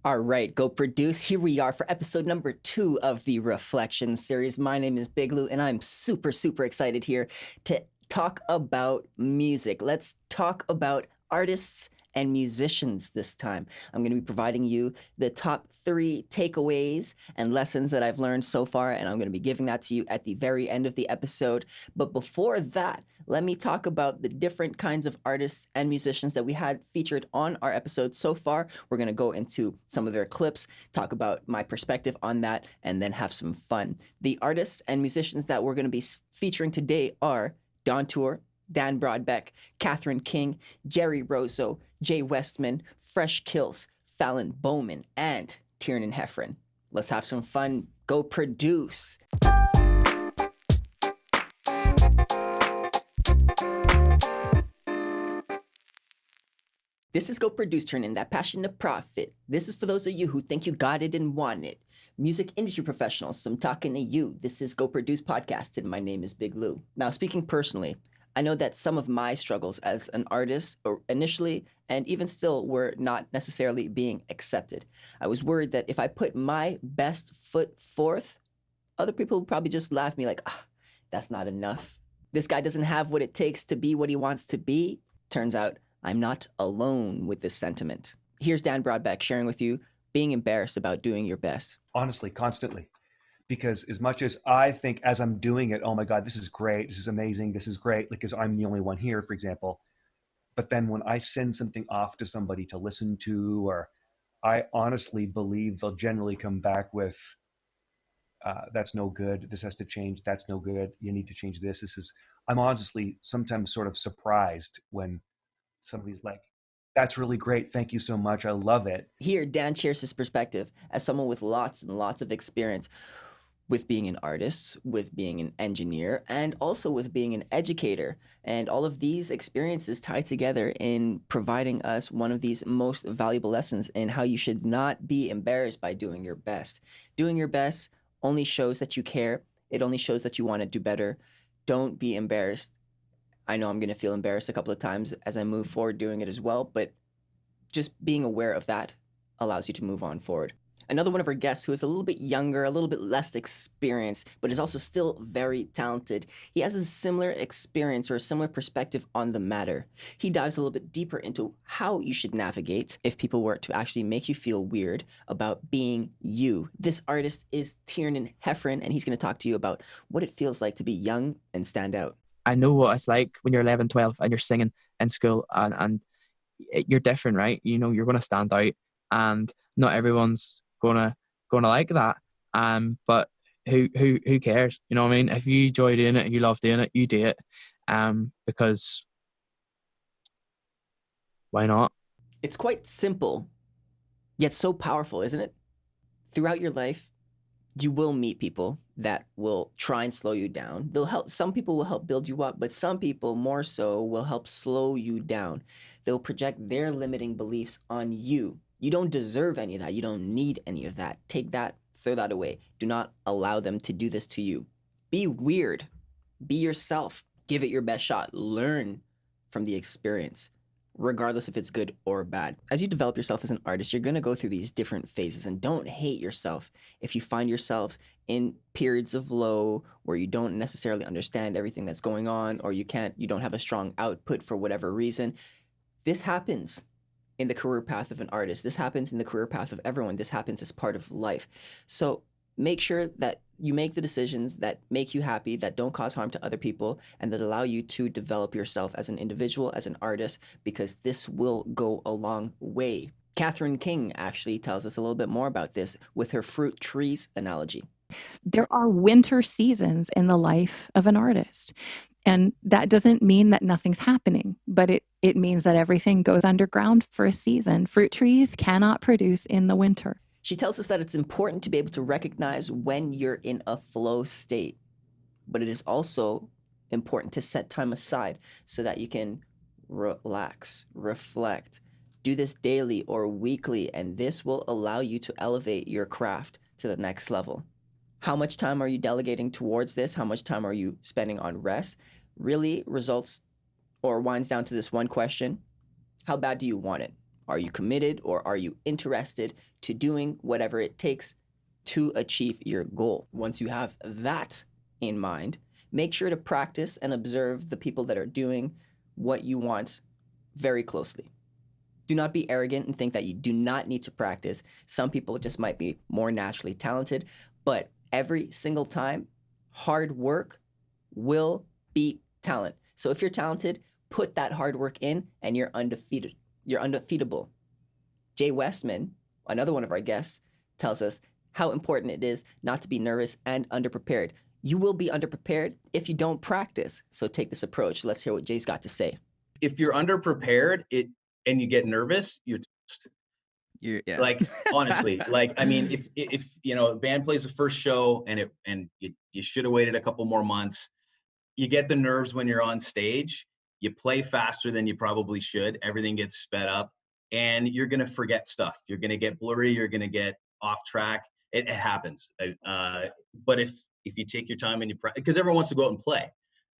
All right, go produce. Here we are for episode number 2 of the Reflection series. My name is Big Lou, and I'm super, super excited here to talk about music. Let's talk about artists and musicians this time. I'm going to be providing you the top 3 takeaways and lessons that I've learned so far, and I'm going to be giving that to you at the very end of the episode. But before that, let me talk about the different kinds of artists and musicians that we had featured on our episode so far. We're going to go into some of their clips, talk about my perspective on that, and then have some fun. The artists and musicians that we're going to be featuring today are Tuer, Dan Brodbeck, Kathryn King, Gerry Rozo, Jay Westman, Fresh Kils, Fallon, Bowman, and Tiernan Heffron. Let's have some fun. Go produce. This is Go Produce, Tiernan, that passion to profit. This is for those of you who think you got it and want it. Music industry professionals, so I'm talking to you. This is Go Produce Podcast, and my name is Big Lou. Now, speaking personally, I know that some of my struggles as an artist initially and even still were not necessarily being accepted. I was worried that if I put my best foot forth, other people would probably just laugh at me like, that's not enough. This guy doesn't have what it takes to be what he wants to be. Turns out I'm not alone with this sentiment. Here's Dan Brodbeck sharing with you being embarrassed about doing your best. Honestly, constantly. Because as much as I think as I'm doing it, oh my God, this is great, this is amazing, this is great, because I'm the only one here, for example. But then when I send something off to somebody to listen to, or I honestly believe they'll generally come back with, that's no good, this has to change, that's no good, you need to change this. I'm honestly sometimes sort of surprised when somebody's like, that's really great, thank you so much, I love it. Here, Dan shares his perspective as someone with lots and lots of experience with being an artist, with being an engineer, and also with being an educator. And all of these experiences tie together in providing us one of these most valuable lessons in how you should not be embarrassed by doing your best. Doing your best only shows that you care. It only shows that you want to do better. Don't be embarrassed. I know I'm going to feel embarrassed a couple of times as I move forward doing it as well, but just being aware of that allows you to move on forward. Another one of our guests who is a little bit younger, a little bit less experienced, but is also still very talented. He has a similar experience or a similar perspective on the matter. He dives a little bit deeper into how you should navigate if people were to actually make you feel weird about being you. This artist is Tiernan Heffron, and he's going to talk to you about what it feels like to be young and stand out. I know what it's like when you're 11, 12 and you're singing in school and you're different, right? You know, you're going to stand out and not everyone's gonna like that. But who cares? You know what I mean? If you enjoy doing it and you love doing it, you do it. Because why not? It's quite simple, yet so powerful, isn't it? Throughout your life, you will meet people that will try and slow you down. Some people will help build you up, but some people more so will help slow you down. They'll project their limiting beliefs on you. You don't deserve any of that. You don't need any of that. Take that, throw that away. Do not allow them to do this to you. Be weird. Be yourself. Give it your best shot. Learn from the experience, regardless if it's good or bad. As you develop yourself as an artist, you're going to go through these different phases, and don't hate yourself. If you find yourselves in periods of low where you don't necessarily understand everything that's going on, or you don't have a strong output for whatever reason, this happens in the career path of an artist. This happens in the career path of everyone. This happens as part of life. So make sure that you make the decisions that make you happy, that don't cause harm to other people, and that allow you to develop yourself as an individual, as an artist, because this will go a long way. Kathryn King actually tells us a little bit more about this with her fruit trees analogy. There are winter seasons in the life of an artist. And that doesn't mean that nothing's happening, but it means that everything goes underground for a season. Fruit trees cannot produce in the winter. She tells us that it's important to be able to recognize when you're in a flow state, but it is also important to set time aside so that you can relax, reflect, do this daily or weekly, and this will allow you to elevate your craft to the next level. How much time are you delegating towards this? How much time are you spending on rest? Really results or winds down to this one question: how bad do you want it? Are you committed, or are you interested to doing whatever it takes to achieve your goal? Once you have that in mind, make sure to practice and observe the people that are doing what you want very closely. Do not be arrogant and think that you do not need to practice. Some people just might be more naturally talented, but every single time, hard work will beat talent. So if you're talented, put that hard work in and you're undefeated. You're undefeatable. Jay Westman, another one of our guests, tells us how important it is not to be nervous and underprepared. You will be underprepared if you don't practice. So take this approach. Let's hear what Jay's got to say. If you're underprepared and you get nervous, you're toast. Yeah. Like, honestly, like, I mean, if you know, a band plays the first show and you should have waited a couple more months, you get the nerves when you're on stage, you play faster than you probably should, everything gets sped up, and you're going to forget stuff. You're going to get blurry, you're going to get off track. It happens. But if you take your time and you practice, because everyone wants to go out and play,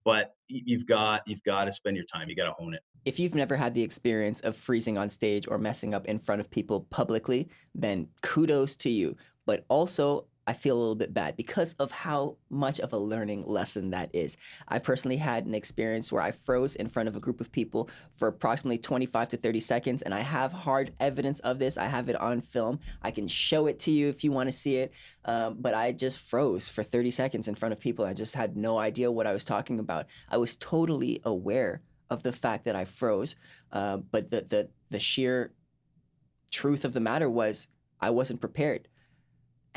but you've got to spend your time. You got to hone it. If you've never had the experience of freezing on stage or messing up in front of people publicly, then kudos to you. But also, I feel a little bit bad because of how much of a learning lesson that is. I personally had an experience where I froze in front of a group of people for approximately 25 to 30 seconds, and I have hard evidence of this. I have it on film. I can show it to you if you want to see it, but I just froze for 30 seconds in front of people. I just had no idea what I was talking about. I was totally aware of the fact that I froze, but the sheer truth of the matter was I wasn't prepared.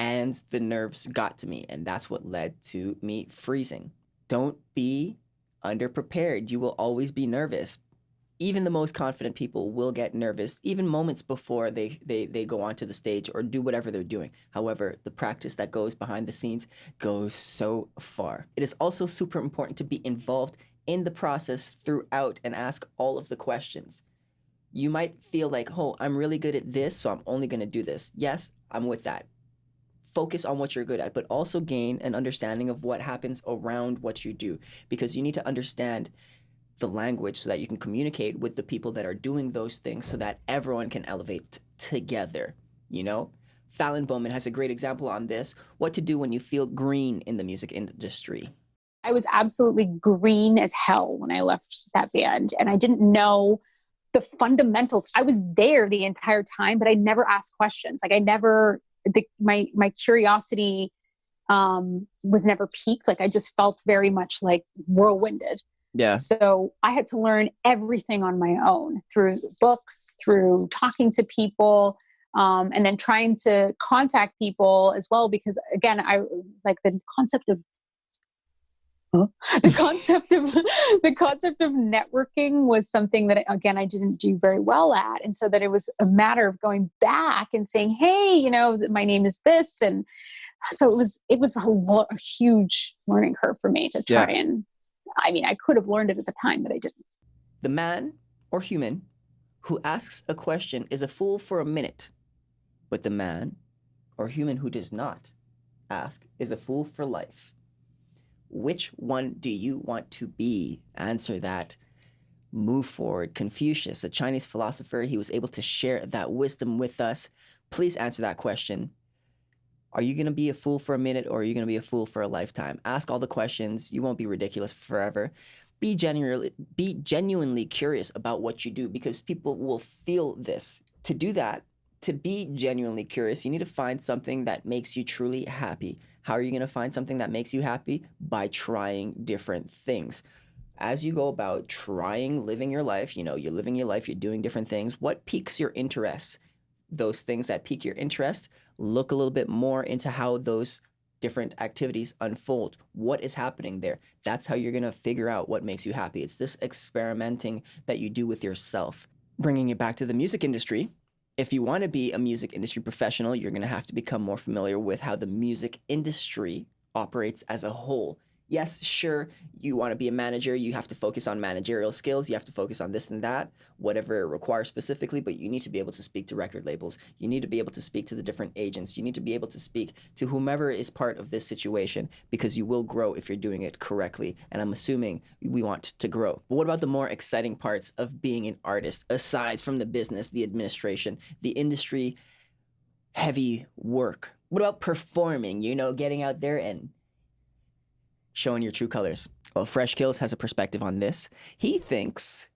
And the nerves got to me, and that's what led to me freezing. Don't be underprepared. You will always be nervous. Even the most confident people will get nervous, even moments before they go onto the stage or do whatever they're doing. However, the practice that goes behind the scenes goes so far. It is also super important to be involved in the process throughout and ask all of the questions. You might feel like, oh, I'm really good at this, so I'm only going to do this. Yes, I'm with that. Focus on what you're good at, but also gain an understanding of what happens around what you do, because you need to understand the language so that you can communicate with the people that are doing those things so that everyone can elevate together, you know? Fallon Bowman has a great example on this, what to do when you feel green in the music industry. I was absolutely green as hell when I left that band, and I didn't know the fundamentals. I was there the entire time, but I never asked questions. Like my curiosity was never piqued. Like I just felt very much like whirlwinded. Yeah. So I had to learn everything on my own through books, through talking to people, and then trying to contact people as well. Because again, I like the concept of networking was something that, again, I didn't do very well at. And so that it was a matter of going back and saying, hey, you know, my name is this. And so it was a huge learning curve for me to try. Yeah. And I mean, I could have learned it at the time, but I didn't. The man or human who asks a question is a fool for a minute, but the man or human who does not ask is a fool for life. Which one do you want to be? Answer that. Move forward. Confucius, a Chinese philosopher, he was able to share that wisdom with us. Please answer that question. Are you going to be a fool for a minute, or are you going to be a fool for a lifetime? Ask all the questions. You won't be ridiculous forever. Be genuinely curious about what you do, because people will feel this. To do that, to be genuinely curious, you need to find something that makes you truly happy. How are you going to find something that makes you happy? By trying different things. As you go about living your life, you know, you're living your life, you're doing different things. What piques your interest? Those things that pique your interest, look a little bit more into how those different activities unfold. What is happening there? That's how you're going to figure out what makes you happy. It's this experimenting that you do with yourself. Bringing it back to the music industry, if you want to be a music industry professional, you're going to have to become more familiar with how the music industry operates as a whole. Yes, sure, you want to be a manager, you have to focus on managerial skills, you have to focus on this and that, whatever it requires specifically, but you need to be able to speak to record labels. You need to be able to speak to the different agents. You need to be able to speak to whomever is part of this situation, because you will grow if you're doing it correctly. And I'm assuming we want to grow. But what about the more exciting parts of being an artist, aside from the business, the administration, the industry, heavy work? What about performing, getting out there and showing your true colors? Well, Fresh Kils has a perspective on this. He thinks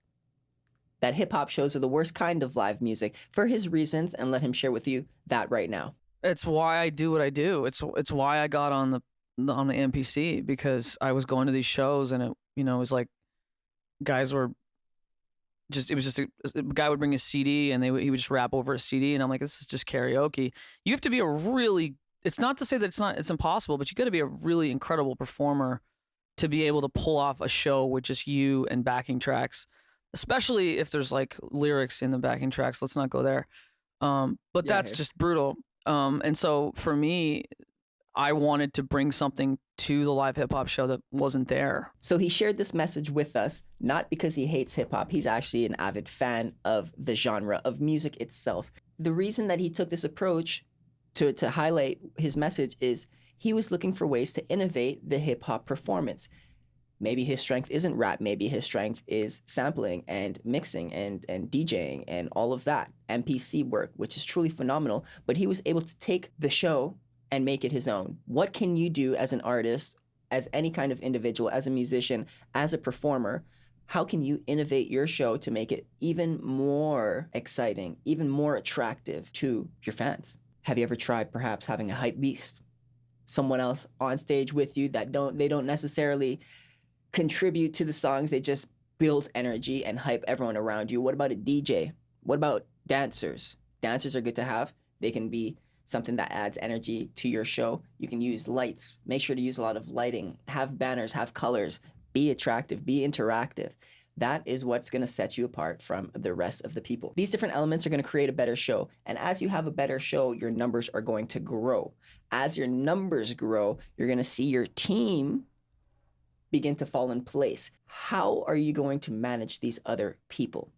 that hip-hop shows are the worst kind of live music for his reasons, and let him share with you that right now. It's why I do what I do. It's why I got on the MPC, because I was going to these shows, and it was like guys were just, it was just a guy would bring a CD and he would just rap over a CD, and I'm like, this is just karaoke. You have to be a really, it's not to say that it's impossible, but you got to be a really incredible performer to be able to pull off a show with just you and backing tracks, especially if there's like lyrics in the backing tracks. Let's not go there. But that's just brutal. And so for me, I wanted to bring something to the live hip hop show that wasn't there. So he shared this message with us, not because he hates hip hop. He's actually an avid fan of the genre, of music itself. The reason that he took this approach to highlight his message is he was looking for ways to innovate the hip hop performance. Maybe his strength isn't rap. Maybe his strength is sampling and mixing and DJing and all of that. MPC work, which is truly phenomenal. But he was able to take the show and make it his own. What can you do as an artist, as any kind of individual, as a musician, as a performer? How can you innovate your show to make it even more exciting, even more attractive to your fans? Have you ever tried perhaps having a hype beast? Someone else on stage with you that they don't necessarily contribute to the songs, they just build energy and hype everyone around you. What about a DJ? What about dancers? Dancers are good to have. They can be something that adds energy to your show. You can use lights. Make sure to use a lot of lighting. Have banners, have colors. Be attractive, be interactive. That is what's going to set you apart from the rest of the people. These different elements are going to create a better show. And as you have a better show, your numbers are going to grow. As your numbers grow, you're going to see your team begin to fall in place. How are you going to manage these other people?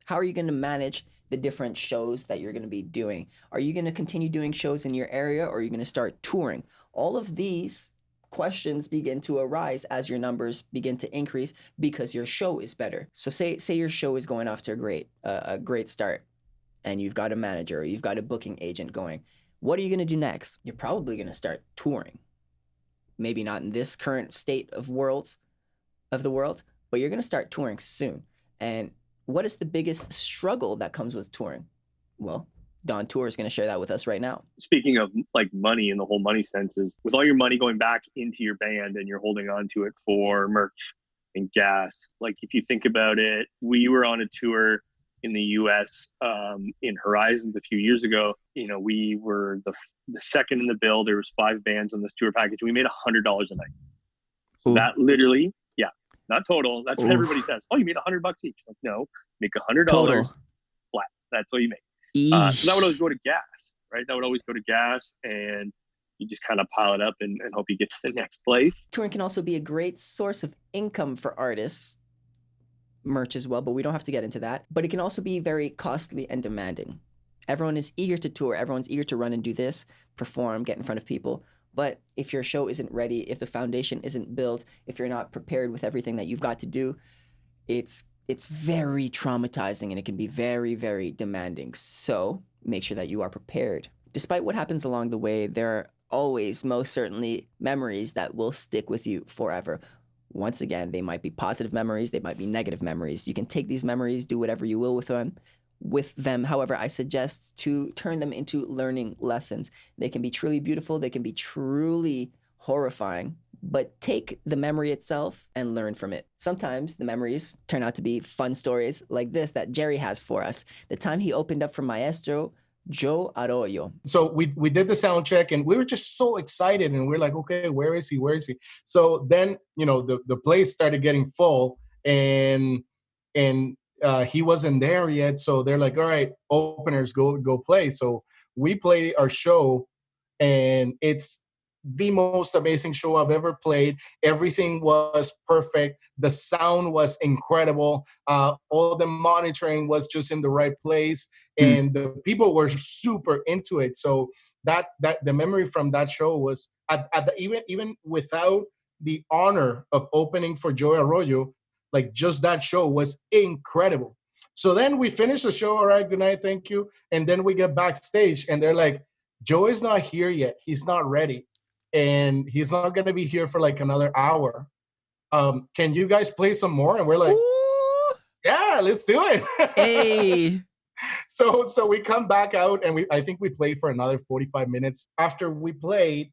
How are you going to manage the different shows that you're going to be doing? Are you going to continue doing shows in your area, or are you going to start touring? All of these questions begin to arise as your numbers begin to increase because your show is better. So say your show is going off to a great start, and you've got a manager or you've got a booking agent going. What are you going to do next? You're probably going to start touring. Maybe not in this current state of the world, but you're going to start touring soon. And what is the biggest struggle that comes with touring? Well, Don Tuer is going to share that with us right now. Speaking of like money in the whole money senses, with all your money going back into your band and you're holding on to it for merch and gas, like if you think about it, we were on a tour in the US in Horizons a few years ago. We were the second in the bill. There was 5 bands on this tour package. We made $100 a night. So that literally, not total. That's what everybody says. Oh, you made $100 each. Like, no, make $100 flat. That's what you make. So that would always go to gas, right? That would always go to gas, and you just kind of pile it up and hope you get to the next place. Touring can also be a great source of income for artists. Merch as well, but we don't have to get into that. But it can also be very costly and demanding. Everyone is eager to tour. Everyone's eager to run and do this, perform, get in front of people. But if your show isn't ready, if the foundation isn't built, if you're not prepared with everything that you've got to do, it's very traumatizing, and it can be very, very demanding. So make sure that you are prepared. Despite what happens along the way, there are always, most certainly, memories that will stick with you forever. Once again, they might be positive memories, they might be negative memories. You can take these memories, do whatever you will with them. However, I suggest to turn them into learning lessons. They can be truly beautiful, they can be truly horrifying, but take the memory itself and learn from it. Sometimes the memories turn out to be fun stories like this that Gerry has for us. The time he opened up for Maestro Joe Arroyo. So we did the sound check, and we were just so excited, and we're like, okay, where is he? So then, the place started getting full, and he wasn't there yet. So they're like, all right, openers, go play. So we play our show, and it's the most amazing show I've ever played. Everything was perfect. The sound was incredible. All the monitoring was just in the right place, and the people were super into it. So that the memory from that show was even without the honor of opening for Joey Arroyo, like just that show was incredible. So then we finish the show. All right, good night, thank you. And then we get backstage, and they're like, Joey's not here yet. He's not ready. And he's not going to be here for like another hour. Can you guys play some more? And we're like, ooh, yeah, let's do it. Hey. So we come back out, and I think we played for another 45 minutes. After we played,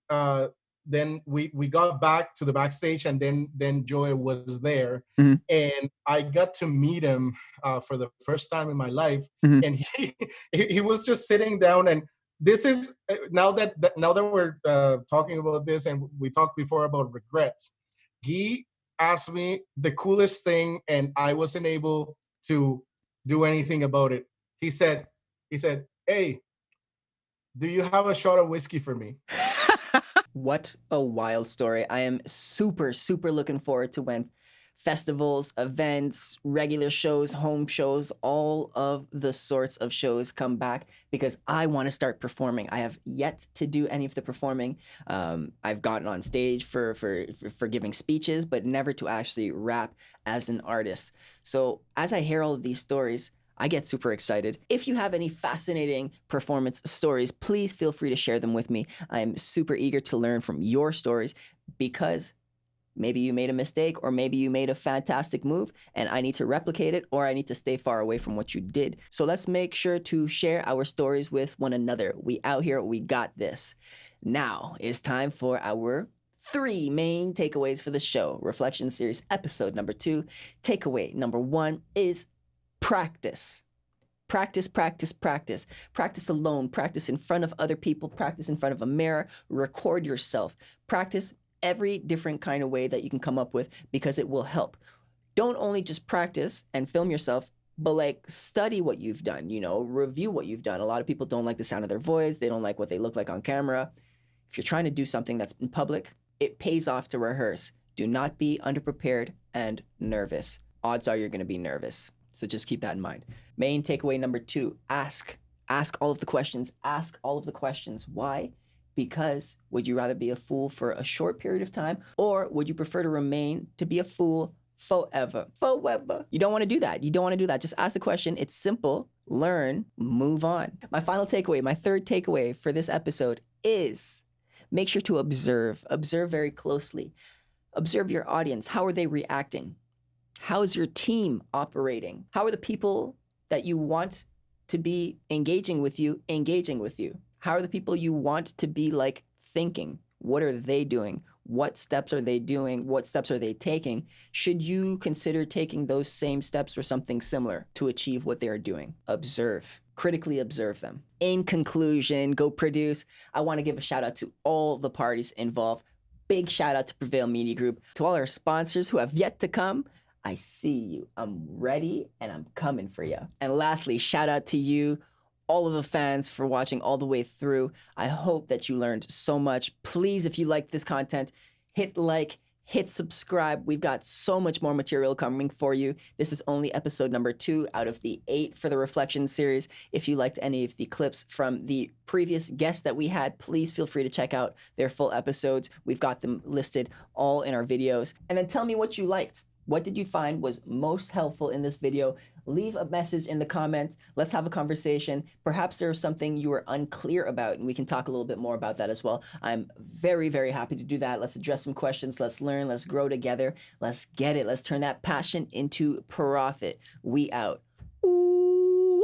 then we got back to the backstage, and then Joey was there, and I got to meet him for the first time in my life, and he was just sitting down. And this is now that we're talking about this, and we talked before about regrets. He asked me the coolest thing, and I wasn't able to do anything about it. He said, "Hey, do you have a shot of whiskey for me?" What a wild story. I am super, super looking forward to when festivals, events, regular shows, home shows, all of the sorts of shows come back, because I want to start performing. I have yet to do any of the performing. I've gotten on stage for giving speeches, but never to actually rap as an artist. So as I hear all of these stories, I get super excited. If you have any fascinating performance stories, please feel free to share them with me. I'm super eager to learn from your stories, because maybe you made a mistake, or maybe you made a fantastic move and I need to replicate it, or I need to stay far away from what you did. So let's make sure to share our stories with one another. We out here, we got this. Now it's time for our 3 main takeaways for the show. Reflection Series episode number 2. Takeaway number 1 is practice. Practice, practice, practice. Practice alone. Practice in front of other people. Practice in front of a mirror. Record yourself. Practice every different kind of way that you can come up with, because it will help. Don't only just practice and film yourself, but like study what you've done, review what you've done. A lot of people don't like the sound of their voice. They don't like what they look like on camera. If you're trying to do something that's in public, it pays off to rehearse. Do not be underprepared and nervous. Odds are you're going to be nervous. So just keep that in mind. Main takeaway number 2, ask. Ask all of the questions. Ask all of the questions. Why? Because would you rather be a fool for a short period of time, or would you prefer to remain to be a fool forever? Forever. You don't want to do that. You don't want to do that. Just ask the question. It's simple. Learn, move on. My final takeaway, my third takeaway for this episode is make sure to observe. Observe very closely. Observe your audience. How are they reacting? How is your team operating? How are the people that you want to be engaging with you? How are the people you want to be like thinking? What are they doing? What steps are they doing? What steps are they taking? Should you consider taking those same steps or something similar to achieve what they are doing? Observe. Critically observe them. In conclusion, go produce. I want to give a shout out to all the parties involved. Big shout out to Prevail Media Group. To all our sponsors who have yet to come, I see you. I'm ready and I'm coming for you. And lastly, shout out to you, all of the fans, for watching all the way through. I hope that you learned so much. Please, if you like this content, hit like, hit subscribe. We've got so much more material coming for you. This is only episode number 2 out of the 8 for the Reflection series. If you liked any of the clips from the previous guests that we had, please feel free to check out their full episodes. We've got them listed all in our videos. And then tell me what you liked. What did you find was most helpful in this video? Leave a message in the comments. Let's have a conversation. Perhaps there's something you were unclear about, and we can talk a little bit more about that as well. I'm very, very happy to do that. Let's address some questions. Let's learn. Let's grow together. Let's get it. Let's turn that passion into profit. We out. Ooh.